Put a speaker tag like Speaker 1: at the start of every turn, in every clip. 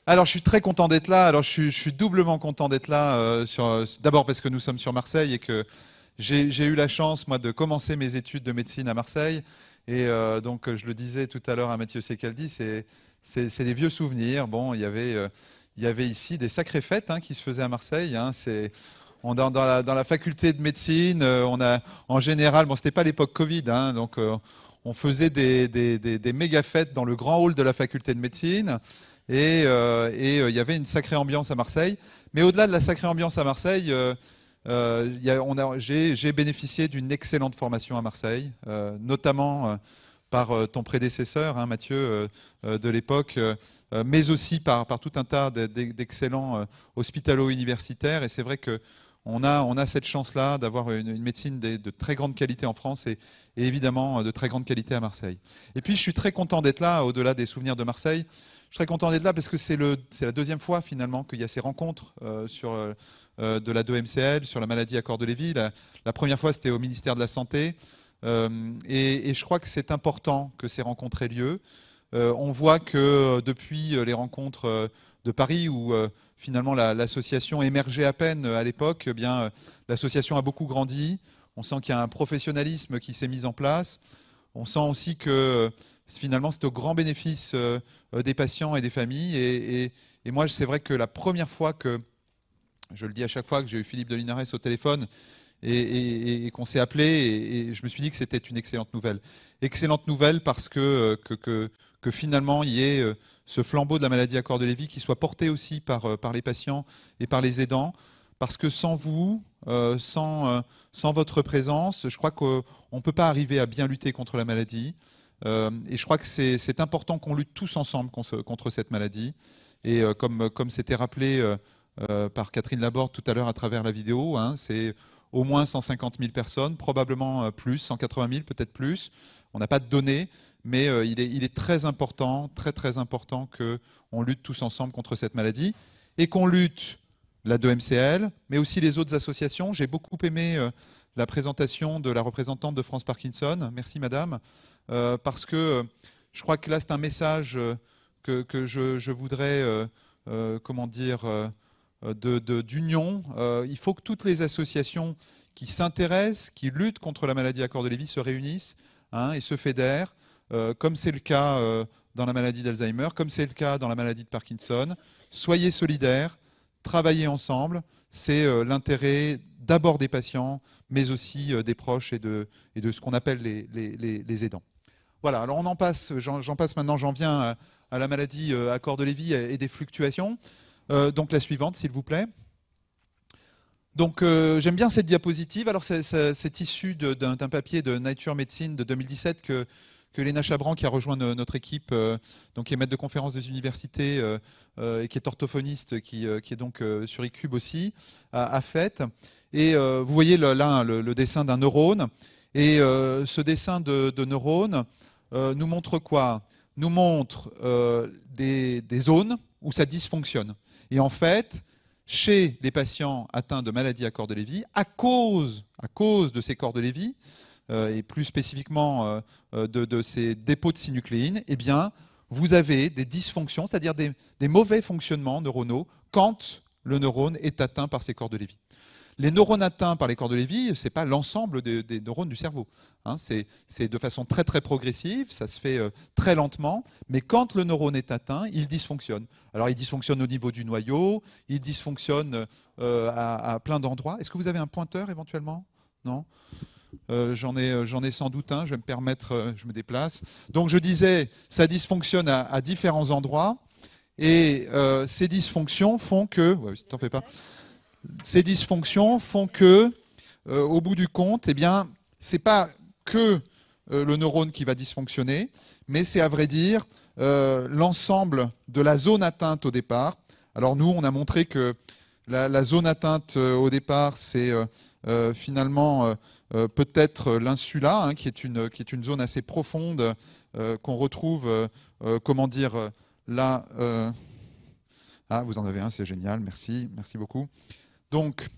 Speaker 1: Alors, je suis très content d'être là. Alors, je suis doublement content d'être là. D'abord parce que nous sommes sur Marseille et que j'ai eu la chance, moi, de commencer mes études de médecine à Marseille. Et donc, je le disais tout à l'heure à Mathieu Secaldi, c'est des vieux souvenirs. Bon, il y avait ici des sacrées fêtes hein, qui se faisaient à Marseille. Hein. Dans la faculté de médecine, on a en général, bon, c'était pas l'époque Covid, hein, donc on faisait des méga fêtes dans le grand hall de la faculté de médecine. Il y avait une sacrée ambiance à Marseille. Mais au-delà de la sacrée ambiance à Marseille, j'ai bénéficié d'une excellente formation à Marseille, notamment par ton prédécesseur, hein, Mathieu, de l'époque, mais aussi par tout un tas d'excellents hospitalo-universitaires. Et c'est vrai que on a cette chance-là d'avoir une médecine de très grande qualité en France et évidemment de très grande qualité à Marseille. Et puis je suis très content d'être là, au-delà des souvenirs de Marseille. Je suis très content d'être là parce que c'est la deuxième fois finalement qu'il y a ces rencontres de la 2MCL sur la maladie à corps de Lévy. La première fois c'était au ministère de la Santé et je crois que c'est important que ces rencontres aient lieu. On voit que depuis les rencontres de Paris où finalement l'association émergeait à peine à l'époque, eh bien l'association a beaucoup grandi. On sent qu'il y a un professionnalisme qui s'est mis en place. On sent aussi que finalement c'est au grand bénéfice des patients et des familles. Et moi, c'est vrai que la première fois que, je le dis à chaque fois, que j'ai eu Philippe de Linares au téléphone et qu'on s'est appelé, et je me suis dit que c'était une excellente nouvelle. Excellente nouvelle parce que finalement il y ait ce flambeau de la maladie à corps de Lévy qui soit porté aussi par les patients et par les aidants. Parce que sans vous, sans votre présence, je crois qu'on ne peut pas arriver à bien lutter contre la maladie. Et je crois que c'est important qu'on lutte tous ensemble contre cette maladie. Et comme c'était rappelé par Catherine Laborde tout à l'heure à travers la vidéo, hein, c'est au moins 150 000 personnes, probablement plus, 180 000, peut-être plus. On n'a pas de données, mais il est très important, très très important qu'on lutte tous ensemble contre cette maladie et qu'on lutte la 2MCL, mais aussi les autres associations. J'ai beaucoup aimé la présentation de la représentante de France Parkinson. Merci madame, parce que je crois que là c'est un message que je voudrais, comment dire, d'union. Il faut que toutes les associations qui s'intéressent, qui luttent contre la maladie à corps de Lévy se réunissent hein, et se fédèrent, comme c'est le cas dans la maladie d'Alzheimer, comme c'est le cas dans la maladie de Parkinson. Soyez solidaires, travaillez ensemble. C'est l'intérêt d'abord des patients, mais aussi des proches et de ce qu'on appelle les aidants. Voilà, alors j'en passe maintenant, j'en viens à la maladie à corps de Lévy et des fluctuations. Donc la suivante, s'il vous plaît. Donc j'aime bien cette diapositive. Alors c'est issu d'un papier de Nature Medicine de 2017 que Léna Chabran, qui a rejoint notre équipe, donc qui est maître de conférence des universités et qui est orthophoniste, qui est donc sur eCube aussi, a fait. Et vous voyez là le dessin d'un neurone. Et ce dessin de neurone nous montre quoi? Nous montre des zones où ça dysfonctionne. Et en fait, chez les patients atteints de maladie à corps de Lévy, à cause de ces corps de Lévy, et plus spécifiquement de ces dépôts de synucléine, eh bien, vous avez des dysfonctions, c'est-à-dire des mauvais fonctionnements neuronaux quand le neurone est atteint par ces corps de Lévy. Les neurones atteints par les corps de Lévy, ce n'est pas l'ensemble des neurones du cerveau. Hein, c'est de façon très très progressive, ça se fait très lentement, mais quand le neurone est atteint, il dysfonctionne. Alors il dysfonctionne au niveau du noyau, il dysfonctionne à plein d'endroits. Est-ce que vous avez un pointeur éventuellement? Non. J'en ai sans doute un, je vais me permettre, je me déplace. Donc je disais, ça dysfonctionne à différents endroits, et ces dysfonctions font que... Ouais, t'en fais pas. Ces dysfonctions font que, au bout du compte, eh bien, c'est pas que le neurone qui va dysfonctionner, mais c'est à vrai dire l'ensemble de la zone atteinte au départ. Alors nous, on a montré que la zone atteinte au départ, c'est finalement peut-être l'insula, hein, qui est une zone assez profonde qu'on retrouve, comment dire, là. Ah, vous en avez un, c'est génial, merci beaucoup. Donc,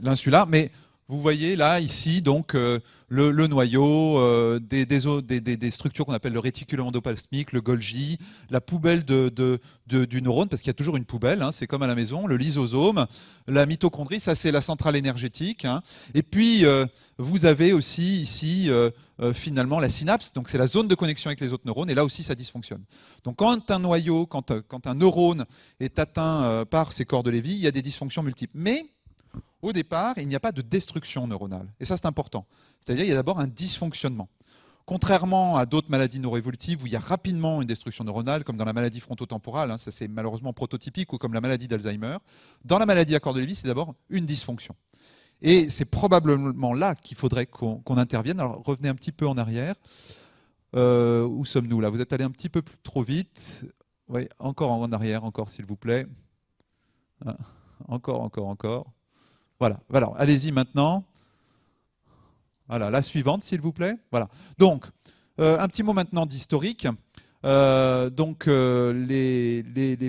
Speaker 1: l'insula, mais vous voyez là, ici, donc, le noyau, des structures qu'on appelle le réticulum endoplasmique, le Golgi, la poubelle du neurone, parce qu'il y a toujours une poubelle, hein, c'est comme à la maison, le lysosome, la mitochondrie, ça c'est la centrale énergétique. Hein. Et puis, vous avez aussi ici, finalement, la synapse, donc c'est la zone de connexion avec les autres neurones, et là aussi ça dysfonctionne. Donc quand un noyau, quand un neurone est atteint par ces corps de Lévy, il y a des dysfonctions multiples. Mais au départ, il n'y a pas de destruction neuronale. Et ça, c'est important. C'est-à-dire qu'il y a d'abord un dysfonctionnement. Contrairement à d'autres maladies neuroévolutives où il y a rapidement une destruction neuronale, comme dans la maladie frontotemporale, hein, ça c'est malheureusement prototypique, ou comme la maladie d'Alzheimer, dans la maladie à corps de Lévy, c'est d'abord une dysfonction. Et c'est probablement là qu'il faudrait qu'on intervienne. Alors revenez un petit peu en arrière. Où sommes-nous là? Vous êtes allé un petit peu trop vite. Oui, encore en arrière, encore s'il vous plaît. Ah, encore. Voilà, allez-y maintenant. Voilà, la suivante, s'il vous plaît. Voilà. Donc, un petit mot maintenant d'historique. Les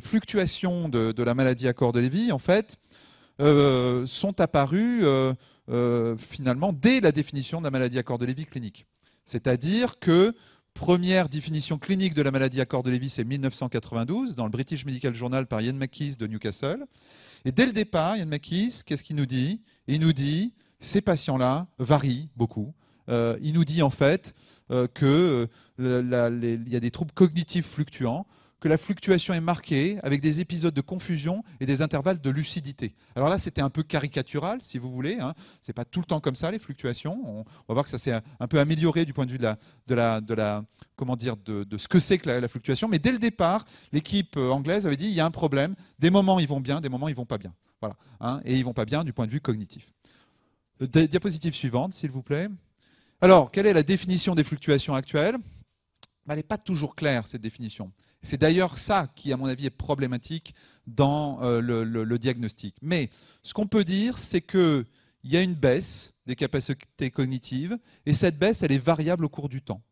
Speaker 1: fluctuations de la maladie à corps de Lévy, en fait, sont apparues finalement dès la définition de la maladie à corps de Lévy clinique. C'est-à-dire que première définition clinique de la maladie à corps de Lévy, c'est 1992, dans le British Medical Journal par Ian McKees de Newcastle. Et dès le départ, Ian McKees, qu'est-ce qu'il nous dit? Il nous dit ces patients-là varient beaucoup. Il nous dit en fait qu'il y a des troubles cognitifs fluctuants, que la fluctuation est marquée avec des épisodes de confusion et des intervalles de lucidité. Alors là, c'était un peu caricatural, si vous voulez. Hein. Ce n'est pas tout le temps comme ça, les fluctuations. On va voir que ça s'est un peu amélioré du point de vue de ce que c'est que la fluctuation. Mais dès le départ, l'équipe anglaise avait dit il y a un problème. Des moments, ils vont bien, des moments, ils ne vont pas bien. Voilà. Hein. Et ils ne vont pas bien du point de vue cognitif. Diapositive suivante, s'il vous plaît. Alors, quelle est la définition des fluctuations actuelles? Elle n'est pas toujours claire, cette définition. C'est d'ailleurs ça qui, à mon avis, est problématique dans le diagnostic. Mais ce qu'on peut dire, c'est qu'il y a une baisse des capacités cognitives, et cette baisse, elle est variable au cours du temps.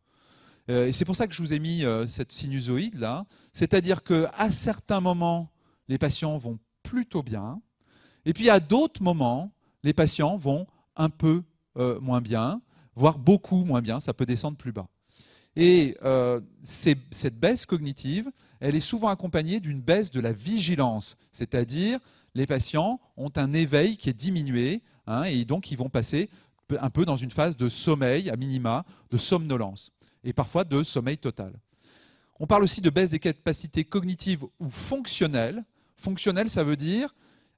Speaker 1: Et c'est pour ça que je vous ai mis cette sinusoïde-là. C'est-à-dire qu'à certains moments, les patients vont plutôt bien, et puis à d'autres moments, les patients vont un peu moins bien, voire beaucoup moins bien, ça peut descendre plus bas. Et cette baisse cognitive, elle est souvent accompagnée d'une baisse de la vigilance, c'est-à-dire les patients ont un éveil qui est diminué, hein, et donc ils vont passer un peu dans une phase de sommeil, à minima, de somnolence, et parfois de sommeil total. On parle aussi de baisse des capacités cognitives ou fonctionnelles. Fonctionnelles, ça veut dire,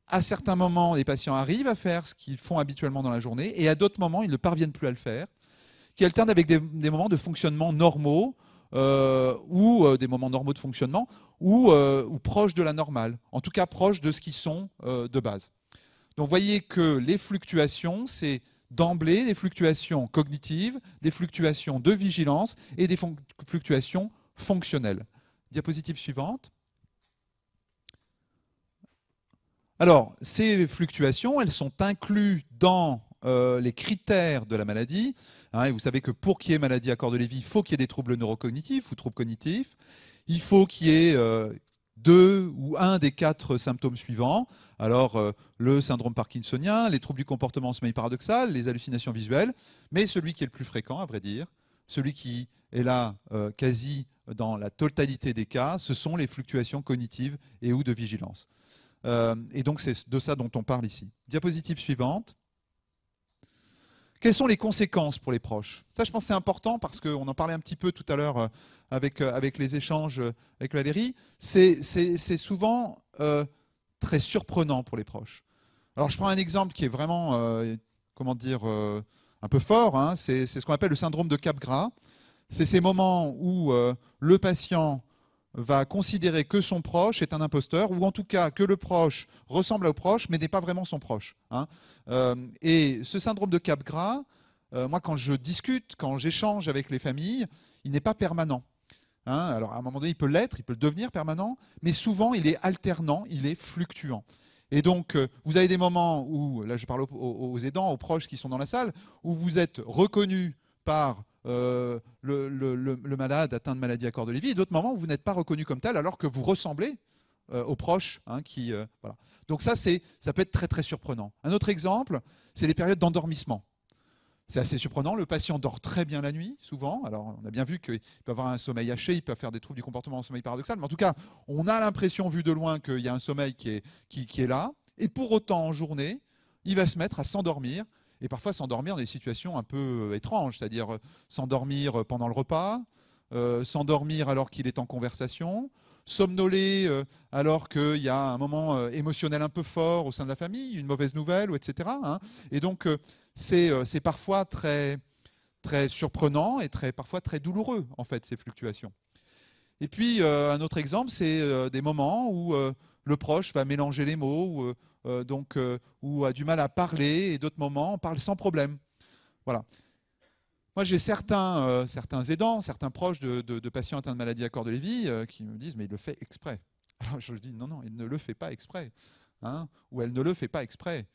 Speaker 1: à certains moments, les patients arrivent à faire ce qu'ils font habituellement dans la journée, et à d'autres moments, ils ne parviennent plus à le faire, qui alternent avec des moments de fonctionnement normaux ou des moments normaux de fonctionnement ou proches de la normale, en tout cas proches de ce qu'ils sont de base. Donc vous voyez que les fluctuations, c'est d'emblée des fluctuations cognitives, des fluctuations de vigilance et des fluctuations fonctionnelles. Diapositive suivante. Alors, ces fluctuations, elles sont incluses dans les critères de la maladie. Hein, et vous savez que pour qu'il y ait maladie à corps de Lévy, il faut qu'il y ait des troubles neurocognitifs ou troubles cognitifs. Il faut qu'il y ait 2 ou 1 des 4 symptômes suivants. Alors, le syndrome parkinsonien, les troubles du comportement en sommeil paradoxal, les hallucinations visuelles, mais celui qui est le plus fréquent, à vrai dire, celui qui est là quasi dans la totalité des cas, ce sont les fluctuations cognitives et ou de vigilance. Et donc, c'est de ça dont on parle ici. Diapositive suivante. Quelles sont les conséquences pour les proches? Ça, je pense que c'est important parce qu'on en parlait un petit peu tout à l'heure avec les échanges avec Valérie. C'est souvent très surprenant pour les proches. Alors, je prends un exemple qui est vraiment, un peu fort. Hein. C'est ce qu'on appelle le syndrome de Capgras. C'est ces moments où le patient va considérer que son proche est un imposteur, ou en tout cas que le proche ressemble au proche, mais n'est pas vraiment son proche. Hein. Et ce syndrome de Capgras, moi quand je discute, quand j'échange avec les familles, il n'est pas permanent. Hein. Alors à un moment donné, il peut l'être, il peut le devenir permanent, mais souvent il est alternant, il est fluctuant. Et donc, vous avez des moments où, là je parle aux aidants, aux proches qui sont dans la salle, où vous êtes reconnu par le malade atteint de maladie à corps de Lévy, et d'autres moments où vous n'êtes pas reconnu comme tel alors que vous ressemblez aux proches. Voilà. Donc ça peut être très très surprenant. Un autre exemple, c'est les périodes d'endormissement. C'est assez surprenant. Le patient dort très bien la nuit, souvent. Alors, on a bien vu qu'il peut avoir un sommeil haché, il peut faire des troubles du comportement en sommeil paradoxal. Mais en tout cas, on a l'impression, vu de loin, qu'il y a un sommeil qui est là. Et pour autant, en journée, il va se mettre à s'endormir. Et parfois, s'endormir dans des situations un peu étranges. C'est-à-dire s'endormir pendant le repas, s'endormir alors qu'il est en conversation, somnoler alors qu'il y a un moment émotionnel un peu fort au sein de la famille, une mauvaise nouvelle, etc. Et donc, c'est parfois très, très surprenant et parfois très douloureux, en fait, ces fluctuations. Et puis, un autre exemple, c'est des moments où le proche va mélanger les mots, ou a du mal à parler, et d'autres moments, on parle sans problème. Voilà. Moi, j'ai certains aidants, certains proches de patients atteints de maladie à corps de Lévy qui me disent « mais il le fait exprès ». Alors je dis « non, il ne le fait pas exprès ». Ou elle ne le fait pas exprès.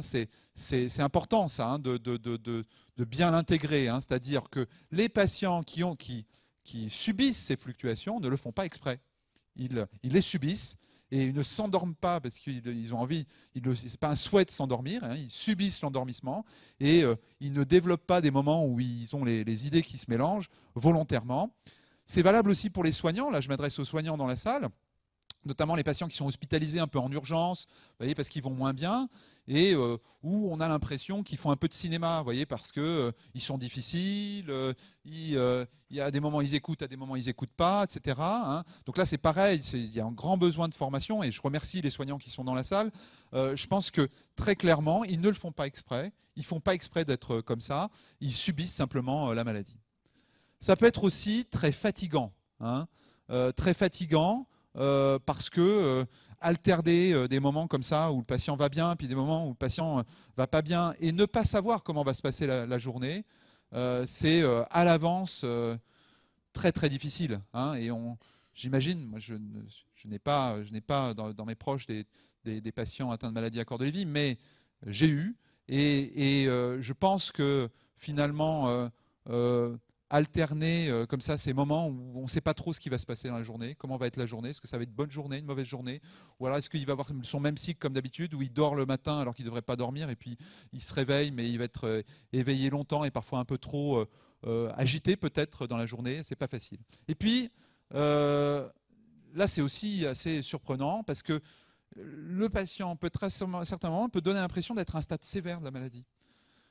Speaker 1: C'est important ça, de bien l'intégrer. C'est-à-dire que les patients qui subissent ces fluctuations ne le font pas exprès. Ils les subissent et ils ne s'endorment pas parce qu'ils ont envie, ce n'est pas un souhait de s'endormir, ils subissent l'endormissement et ils ne développent pas des moments où ils ont les idées qui se mélangent volontairement. C'est valable aussi pour les soignants. Là, je m'adresse aux soignants dans la salle, notamment les patients qui sont hospitalisés un peu en urgence, vous voyez, parce qu'ils vont moins bien, et où on a l'impression qu'ils font un peu de cinéma, vous voyez, parce qu'ils sont difficiles, il y a des moments ils écoutent, à des moments ils n'écoutent pas, etc. Donc là c'est pareil, il y a un grand besoin de formation, et je remercie les soignants qui sont dans la salle. Je pense que très clairement, ils ne le font pas exprès, ils ne font pas exprès d'être comme ça, ils subissent simplement la maladie. Ça peut être aussi très fatigant, très fatigant, parce que alterner des moments comme ça où le patient va bien, puis des moments où le patient va pas bien, et ne pas savoir comment va se passer la journée, c'est à l'avance très très difficile. Et j'imagine, moi je n'ai pas dans mes proches des patients atteints de maladie à corps de Lévy, mais j'ai eu, et je pense que finalement alterner comme ça ces moments où on ne sait pas trop ce qui va se passer dans la journée, comment va être la journée, est-ce que ça va être une bonne journée, une mauvaise journée, ou alors est-ce qu'il va avoir son même cycle comme d'habitude, où il dort le matin alors qu'il ne devrait pas dormir, et puis il se réveille, mais il va être éveillé longtemps et parfois un peu trop agité peut-être dans la journée, c'est pas facile. Et puis, là c'est aussi assez surprenant, parce que le patient peut certainement peut donner l'impression d'être à un stade sévère de la maladie,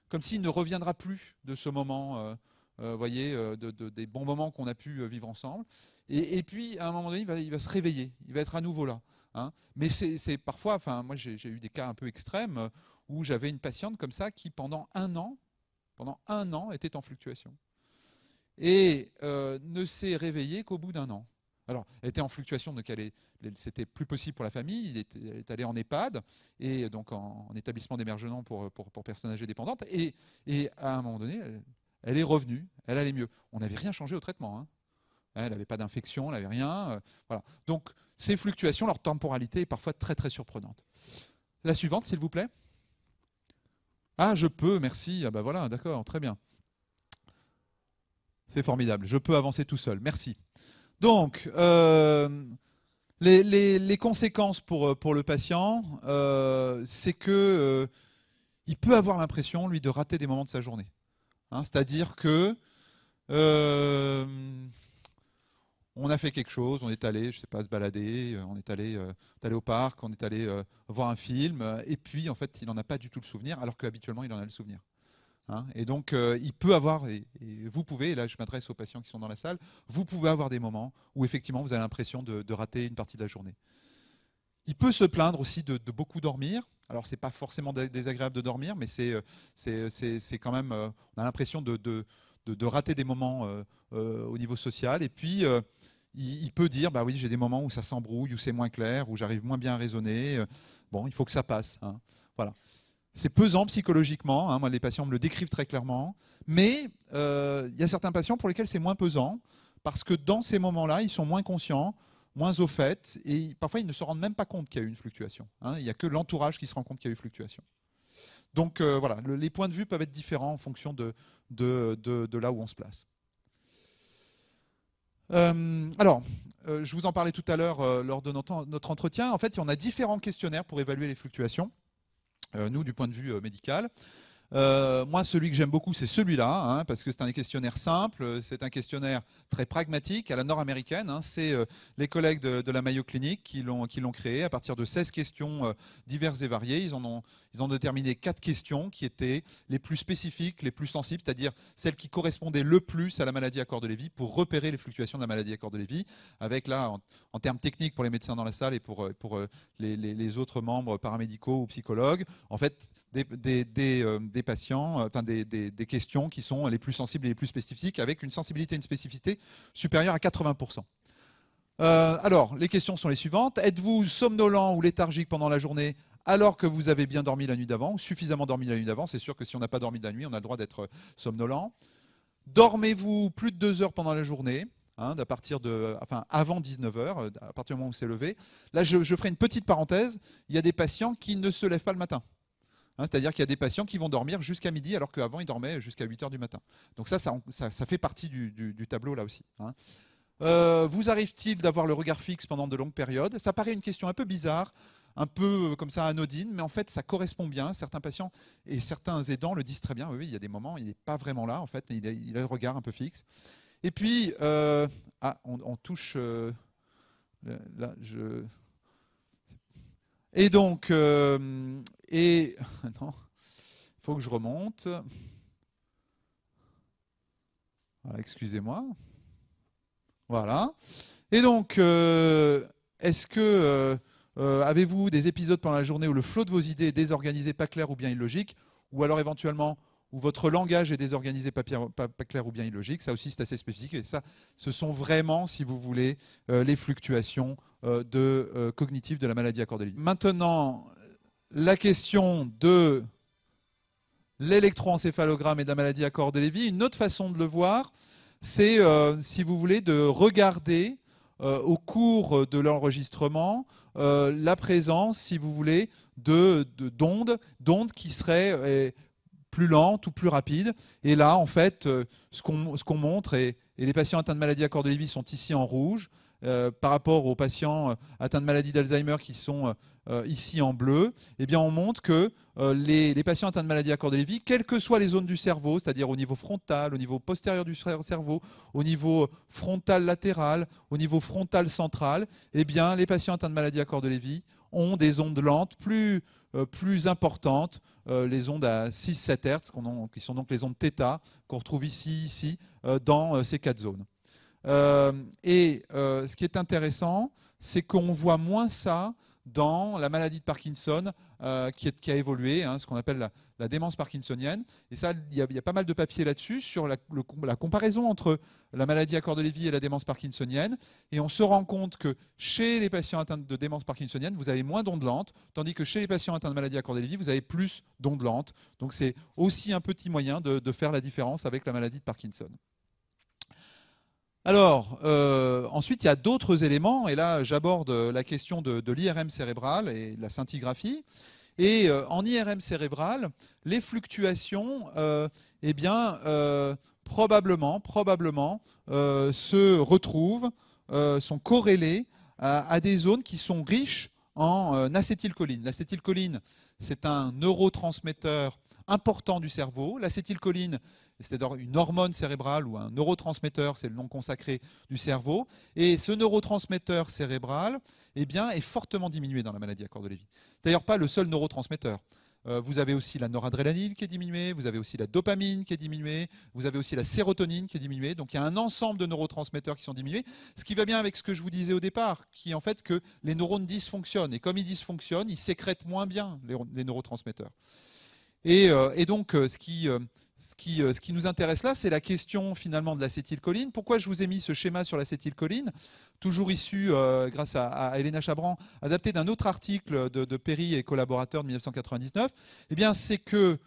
Speaker 1: comme s'il ne reviendra plus de ce moment voyez, des bons moments qu'on a pu vivre ensemble. Et puis, à un moment donné, il va se réveiller, il va être à nouveau là. Mais c'est parfois, moi j'ai eu des cas un peu extrêmes où j'avais une patiente comme ça qui, pendant un an, était en fluctuation. Et ne s'est réveillée qu'au bout d'un an. Alors, elle était en fluctuation, donc c'était plus possible pour la famille. Elle est allée en EHPAD, et donc en établissement d'hébergement pour personnes âgées dépendantes. Et à un moment donné, elle est revenue, elle allait mieux. On n'avait rien changé au traitement. Elle n'avait pas d'infection, elle n'avait rien. Voilà. Donc, ces fluctuations, leur temporalité est parfois très très surprenante. La suivante, s'il vous plaît. Ah, je peux, merci. Ah ben voilà, d'accord, très bien. C'est formidable. Je peux avancer tout seul. Merci. Donc, les conséquences pour le patient, c'est que il peut avoir l'impression, lui, de rater des moments de sa journée. C'est-à-dire que on a fait quelque chose, on est allé, je sais pas, se balader, on est allé au parc, on est allé voir un film, et puis en fait, il n'en a pas du tout le souvenir, alors qu'habituellement, il en a le souvenir. Et donc, il peut avoir, et vous pouvez, et là je m'adresse aux patients qui sont dans la salle, vous pouvez avoir des moments où effectivement vous avez l'impression de rater une partie de la journée. Il peut se plaindre aussi de beaucoup dormir. Alors, c'est pas forcément désagréable de dormir, mais c'est quand même, on a l'impression de rater des moments au niveau social. Et puis, il peut dire, bah oui, j'ai des moments où ça s'embrouille, où c'est moins clair, où j'arrive moins bien à raisonner. Bon, il faut que ça passe. Voilà. C'est pesant psychologiquement. Moi, les patients me le décrivent très clairement. Mais il y a certains patients pour lesquels c'est moins pesant, parce que dans ces moments-là, ils sont moins conscients, moins au fait, et parfois ils ne se rendent même pas compte qu'il y a eu une fluctuation. Il n'y a que l'entourage qui se rend compte qu'il y a eu fluctuation. Donc voilà, les points de vue peuvent être différents en fonction de là où on se place. Alors, je vous en parlais tout à l'heure lors de notre entretien. En fait, on a différents questionnaires pour évaluer les fluctuations, nous, du point de vue médical. Moi, celui que j'aime beaucoup, c'est celui-là, hein, parce que c'est un questionnaire simple, c'est un questionnaire très pragmatique, à la nord-américaine. Hein, c'est les collègues de la Mayo Clinic qui l'ont créé à partir de 16 questions diverses et variées. Ils ont déterminé 4 questions qui étaient les plus spécifiques, les plus sensibles, c'est-à-dire celles qui correspondaient le plus à la maladie à corps de Lévy pour repérer les fluctuations de la maladie à corps de Lévy, avec là, en termes techniques pour les médecins dans la salle et pour les autres membres paramédicaux ou psychologues, en fait, des patients, enfin des questions qui sont les plus sensibles et les plus spécifiques, avec une sensibilité et une spécificité supérieure à 80%. Alors, les questions sont les suivantes. Êtes-vous somnolent ou léthargique pendant la journée alors que vous avez bien dormi la nuit d'avant, ou suffisamment dormi la nuit d'avant? C'est sûr que si on n'a pas dormi de la nuit, on a le droit d'être somnolent. Dormez-vous plus de 2 heures pendant la journée, hein, avant 19 heures, à partir du moment où c'est levé? Là, je ferai une petite parenthèse. Il y a des patients qui ne se lèvent pas le matin. Hein, c'est-à-dire qu'il y a des patients qui vont dormir jusqu'à midi alors qu'avant ils dormaient jusqu'à 8 heures du matin. Donc ça fait partie du tableau là aussi. Hein. Vous arrive-t-il d'avoir le regard fixe pendant de longues périodes? Ça paraît une question un peu bizarre, un peu comme ça anodine, mais en fait ça correspond bien. Certains patients et certains aidants le disent très bien. Oui, il y a des moments, il n'est pas vraiment là, en fait, il a le regard un peu fixe. Et puis, on touche... là, Et donc, non, il faut que je remonte. Voilà, excusez-moi. Voilà. Et donc, est-ce que avez-vous des épisodes pendant la journée où le flot de vos idées est désorganisé, pas clair ou bien illogique, ou alors éventuellement où votre langage est désorganisé, pas clair ou bien illogique? Ça aussi, c'est assez spécifique. Et ça, ce sont vraiment, si vous voulez, les fluctuations cognitives de la maladie à corps de Lévy. Maintenant, la question de l'électroencéphalogramme et de la maladie à corps de Lévy, une autre façon de le voir, c'est, si vous voulez, de regarder au cours de l'enregistrement la présence, si vous voulez, d'ondes qui seraient plus lentes ou plus rapides. Et là, en fait, ce qu'on montre, et les patients atteints de maladie à corps de Lévy sont ici en rouge, par rapport aux patients atteints de maladie d'Alzheimer qui sont ici en bleu, eh bien on montre que les patients atteints de maladie à corps de Lévy, quelles que soient les zones du cerveau, c'est-à-dire au niveau frontal, au niveau postérieur du cerveau, au niveau frontal latéral, au niveau frontal central, eh bien les patients atteints de maladie à corps de Lévy ont des ondes lentes plus importantes, les ondes à 6-7 Hz, qui sont donc les ondes θ, qu'on retrouve ici, dans ces 4 zones. Ce qui est intéressant, c'est qu'on voit moins ça dans la maladie de Parkinson qui a évolué, hein, ce qu'on appelle la démence parkinsonienne. Et ça, il y a pas mal de papiers là-dessus sur la comparaison entre la maladie à corps de Lévy et la démence parkinsonienne. Et on se rend compte que chez les patients atteints de démence parkinsonienne, vous avez moins d'ondes lentes, tandis que chez les patients atteints de maladie à corps de Lévy, vous avez plus d'ondes lentes. Donc c'est aussi un petit moyen de faire la différence avec la maladie de Parkinson. Alors, ensuite, il y a d'autres éléments, et là, j'aborde la question de l'IRM cérébral et de la scintigraphie. Et en IRM cérébral, les fluctuations, probablement se retrouvent, sont corrélées à des zones qui sont riches en acétylcholine. L'acétylcholine, c'est un neurotransmetteur important du cerveau. L'acétylcholine, c'est une hormone cérébrale ou un neurotransmetteur, c'est le nom consacré du cerveau. Et ce neurotransmetteur cérébral est fortement diminué dans la maladie à corps de Lévy. D'ailleurs, pas le seul neurotransmetteur. Vous avez aussi la noradrénaline qui est diminuée, vous avez aussi la dopamine qui est diminuée, vous avez aussi la sérotonine qui est diminuée. Donc il y a un ensemble de neurotransmetteurs qui sont diminués, ce qui va bien avec ce que je vous disais au départ, qui est en fait que les neurones dysfonctionnent. Et comme ils dysfonctionnent, ils sécrètent moins bien les neurotransmetteurs. Et donc, ce qui nous intéresse là, c'est la question finalement de l'acétylcholine. Pourquoi je vous ai mis ce schéma sur l'acétylcholine, toujours issu, grâce à Elena Chabran, adapté d'un autre article de Perry et collaborateurs de 1999? Eh bien, c'est que,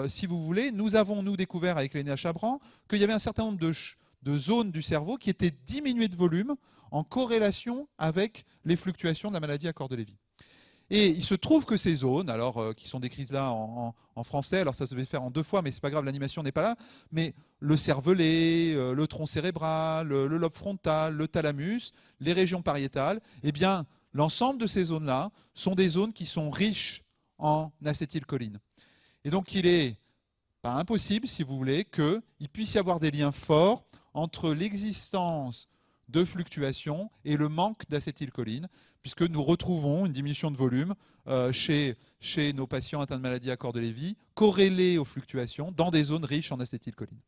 Speaker 1: si vous voulez, nous avons découvert avec Elena Chabran qu'il y avait un certain nombre de zones du cerveau qui étaient diminuées de volume en corrélation avec les fluctuations de la maladie à corps de Lévy. Et il se trouve que ces zones, alors qui sont décrites là en français, alors ça se devait faire en 2 fois, mais c'est pas grave, l'animation n'est pas là, mais le cervelet, le tronc cérébral, le lobe frontal, le thalamus, les régions pariétales, eh bien, l'ensemble de ces zones-là sont des zones qui sont riches en acétylcholine. Et donc, il est pas impossible, si vous voulez, qu'il puisse y avoir des liens forts entre l'existence de fluctuations et le manque d'acétylcholine, puisque nous retrouvons une diminution de volume chez nos patients atteints de maladie à corps de Lévy, corrélée aux fluctuations dans des zones riches en acétylcholine.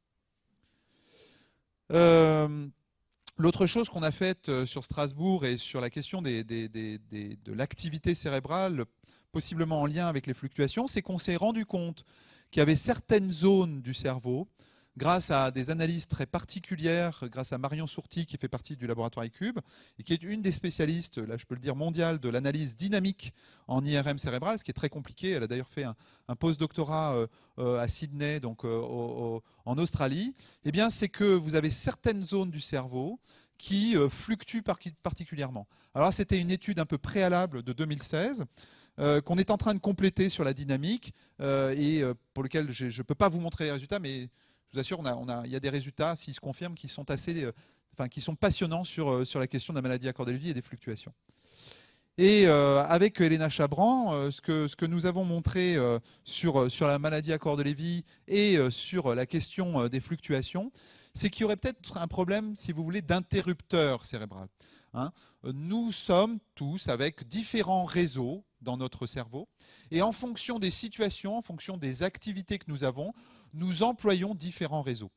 Speaker 1: L'autre chose qu'on a faite sur Strasbourg et sur la question de l'activité cérébrale, possiblement en lien avec les fluctuations, c'est qu'on s'est rendu compte qu'il y avait certaines zones du cerveau, grâce à des analyses très particulières, grâce à Marion Sourti, qui fait partie du laboratoire ICUBE, et qui est une des spécialistes, là je peux le dire mondiale, de l'analyse dynamique en IRM cérébral, ce qui est très compliqué. Elle a d'ailleurs fait un post-doctorat à Sydney, donc en Australie. Eh bien, c'est que vous avez certaines zones du cerveau qui fluctuent particulièrement. Alors c'était une étude un peu préalable de 2016, qu'on est en train de compléter sur la dynamique et pour lequel je ne peux pas vous montrer les résultats, mais je vous assure, il y a des résultats, s'ils se confirment, qui sont qui sont passionnants sur la question de la maladie à corps de Lévy et des fluctuations. Et avec Elena Chabran, ce que nous avons montré sur la maladie à corps de Lévy et sur la question des fluctuations, c'est qu'il y aurait peut-être un problème, si vous voulez, d'interrupteur cérébral. Hein. Nous sommes tous avec différents réseaux dans notre cerveau, et en fonction des situations, en fonction des activités que nous avons, nous employons différents réseaux.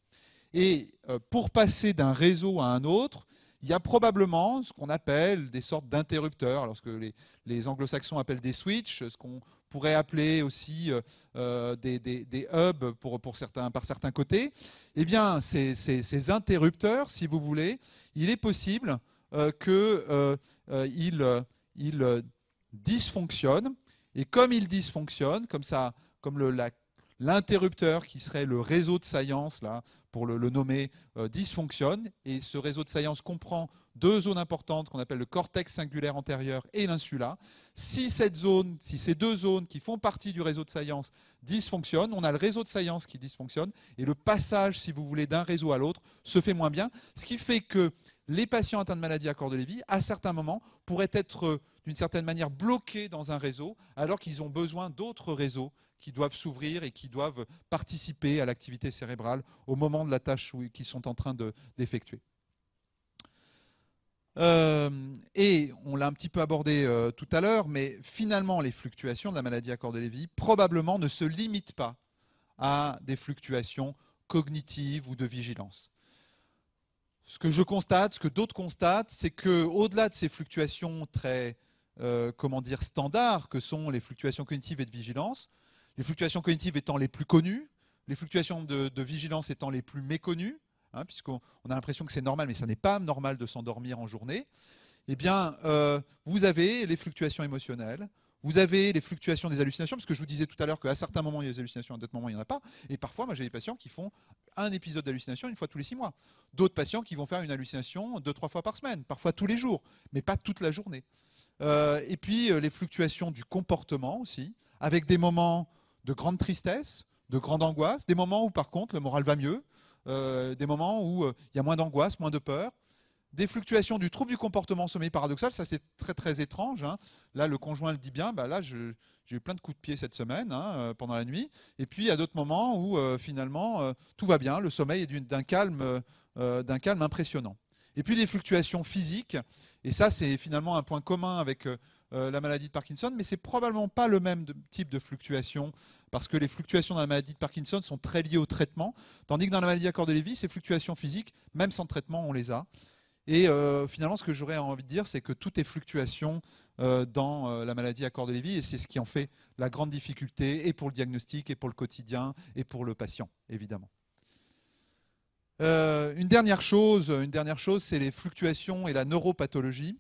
Speaker 1: Et pour passer d'un réseau à un autre, il y a probablement ce qu'on appelle des sortes d'interrupteurs, alors ce que les anglo-saxons appellent des switches, ce qu'on pourrait appeler aussi des hubs par certains côtés. Eh bien, ces interrupteurs, si vous voulez, il est possible qu'ils dysfonctionnent. Et comme ils dysfonctionnent, comme l'interrupteur qui serait le réseau de Science, là, pour le nommer, dysfonctionne. Et ce réseau de Science comprend 2 zones importantes qu'on appelle le cortex singulaire antérieur et l'insula. Si ces 2 zones qui font partie du réseau de Science dysfonctionnent, on a le réseau de Science qui dysfonctionne et le passage, si vous voulez, d'un réseau à l'autre se fait moins bien. Ce qui fait que les patients atteints de maladie à corps de Lévy, à certains moments, pourraient être d'une certaine manière bloqués dans un réseau alors qu'ils ont besoin d'autres réseaux qui doivent s'ouvrir et qui doivent participer à l'activité cérébrale au moment de la tâche qu'ils sont en train d'effectuer. Et on l'a un petit peu abordé tout à l'heure, mais finalement les fluctuations de la maladie à corps de Lévy probablement ne se limitent pas à des fluctuations cognitives ou de vigilance. Ce que je constate, ce que d'autres constatent, c'est qu'au-delà de ces fluctuations très standards que sont les fluctuations cognitives et de vigilance, les fluctuations cognitives étant les plus connues, les fluctuations de vigilance étant les plus méconnues, hein, puisqu'on a l'impression que c'est normal, mais ça n'est pas normal de s'endormir en journée, eh bien, vous avez les fluctuations émotionnelles, vous avez les fluctuations des hallucinations, parce que je vous disais tout à l'heure qu'à certains moments, il y a des hallucinations, à d'autres moments, il n'y en a pas. Et parfois, moi, j'ai des patients qui font un épisode d'hallucination une fois tous les 6 mois. D'autres patients qui vont faire une hallucination 2-3 fois par semaine, parfois tous les jours, mais pas toute la journée. Et puis, les fluctuations du comportement aussi, avec des moments de grande tristesse, de grande angoisse, des moments où, par contre, le moral va mieux, des moments où il y a moins d'angoisse, moins de peur, des fluctuations du trouble du comportement sommeil paradoxal, ça c'est très très étrange. Hein. Là, le conjoint le dit bien, là j'ai eu plein de coups de pied cette semaine pendant la nuit. Et puis, il y a d'autres moments où finalement tout va bien, le sommeil est d'un calme impressionnant. Et puis les fluctuations physiques, et ça c'est finalement un point commun avec la maladie de Parkinson, mais c'est probablement pas le même type de fluctuation, parce que les fluctuations dans la maladie de Parkinson sont très liées au traitement, tandis que dans la maladie à corps de Lévy, ces fluctuations physiques, même sans traitement, on les a. Et finalement, ce que j'aurais envie de dire, c'est que tout est fluctuation dans la maladie à corps de Lévy, et c'est ce qui en fait la grande difficulté, et pour le diagnostic, et pour le quotidien, et pour le patient, évidemment. Une dernière chose, c'est les fluctuations et la neuropathologie.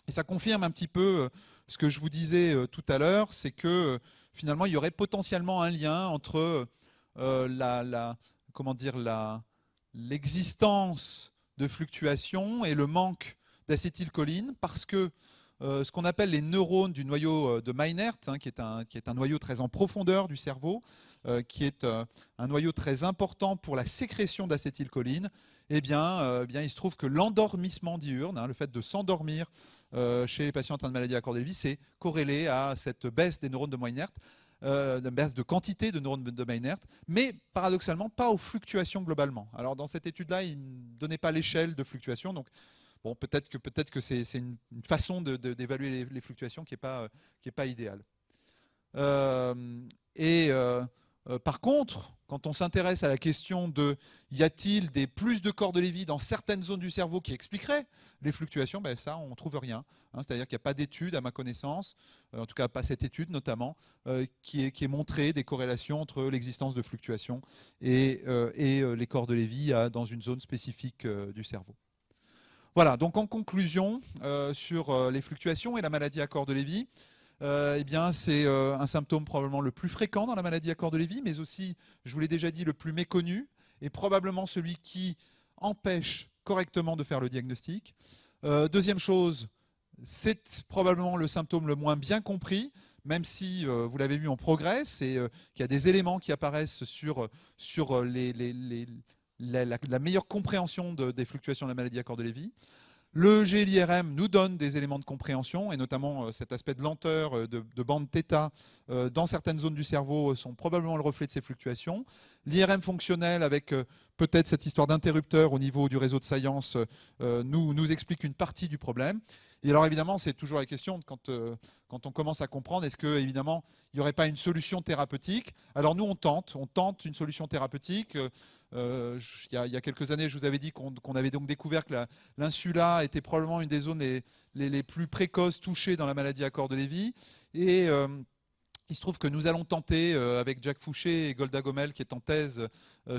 Speaker 1: Et ça confirme un petit peu ce que je vous disais tout à l'heure, c'est que finalement, il y aurait potentiellement un lien entre l'existence de fluctuations et le manque d'acétylcholine, parce que ce qu'on appelle les neurones du noyau de Meinert, hein, qui est un noyau très en profondeur du cerveau, qui est un noyau très important pour la sécrétion d'acétylcholine. Eh bien, il se trouve que l'endormissement diurne, hein, le fait de s'endormir chez les patients atteints de maladie à corps de Lévy, c'est corrélé à cette baisse des neurones de Meinert, une baisse de quantité de neurones de Meinert, mais paradoxalement pas aux fluctuations globalement. Alors dans cette étude-là, il ne donnait pas l'échelle de fluctuations, donc bon, peut-être que c'est une façon d'évaluer les fluctuations qui n'est pas idéale. Et par contre, quand on s'intéresse à la question de y a-t-il plus de corps de Lévy dans certaines zones du cerveau qui expliqueraient les fluctuations, ben ça, on ne trouve rien. Hein, c'est-à-dire qu'il n'y a pas d'étude, à ma connaissance, en tout cas pas cette étude notamment, qui est montrée des corrélations entre l'existence de fluctuations et les corps de Lévy dans une zone spécifique du cerveau. Voilà, donc en conclusion, sur les fluctuations et la maladie à corps de Lévy, eh bien, c'est un symptôme probablement le plus fréquent dans la maladie à corps de Lévy, mais aussi, je vous l'ai déjà dit, le plus méconnu, et probablement celui qui empêche correctement de faire le diagnostic. Deuxième chose, c'est probablement le symptôme le moins bien compris, même si, vous l'avez vu, on progresse, et qu'il y a des éléments qui apparaissent sur la meilleure compréhension des fluctuations de la maladie à corps de Lévy. Le GLIRM nous donne des éléments de compréhension, et notamment cet aspect de lenteur de bande θ dans certaines zones du cerveau sont probablement le reflet de ces fluctuations. L'IRM fonctionnel, avec peut-être cette histoire d'interrupteur au niveau du réseau de Science, nous explique une partie du problème. Et alors évidemment, c'est toujours la question, quand on commence à comprendre, est-ce qu'évidemment, il n'y aurait pas une solution thérapeutique? Alors nous, on tente une solution thérapeutique. Il y a quelques années, je vous avais dit qu'on avait donc découvert que l'insula était probablement une des zones les plus précoces touchées dans la maladie à corps de Lévy. Et il se trouve que nous allons tenter, avec Jacques Fouché et Golda Gomel, qui est en thèse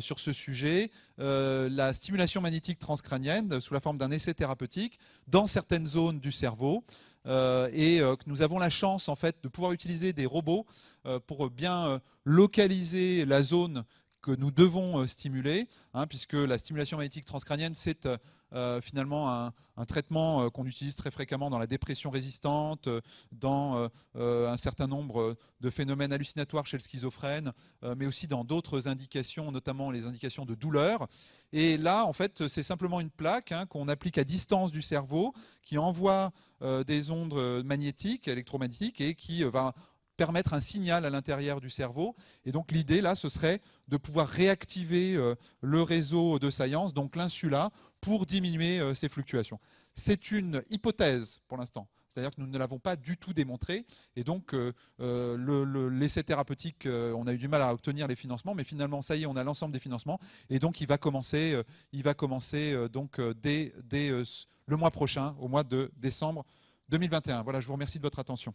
Speaker 1: sur ce sujet, la stimulation magnétique transcrânienne sous la forme d'un essai thérapeutique dans certaines zones du cerveau. Que nous avons la chance en fait, de pouvoir utiliser des robots pour bien localiser la zone que nous devons stimuler, hein, puisque la stimulation magnétique transcrânienne, c'est finalement un traitement qu'on utilise très fréquemment dans la dépression résistante, dans un certain nombre de phénomènes hallucinatoires chez le schizophrène, mais aussi dans d'autres indications, notamment les indications de douleur. Et là, en fait, c'est simplement une plaque, hein, qu'on applique à distance du cerveau, qui envoie des ondes magnétiques, électromagnétiques, et qui va permettre un signal à l'intérieur du cerveau. Et donc l'idée, là, ce serait de pouvoir réactiver le réseau de Science, donc l'insula, pour diminuer ces fluctuations. C'est une hypothèse pour l'instant. C'est-à-dire que nous ne l'avons pas du tout démontré. Et donc, l'essai thérapeutique, on a eu du mal à obtenir les financements, mais finalement, ça y est, on a l'ensemble des financements. Et donc, il va commencer donc, dès le mois prochain, au mois de décembre 2021. Voilà, je vous remercie de votre attention.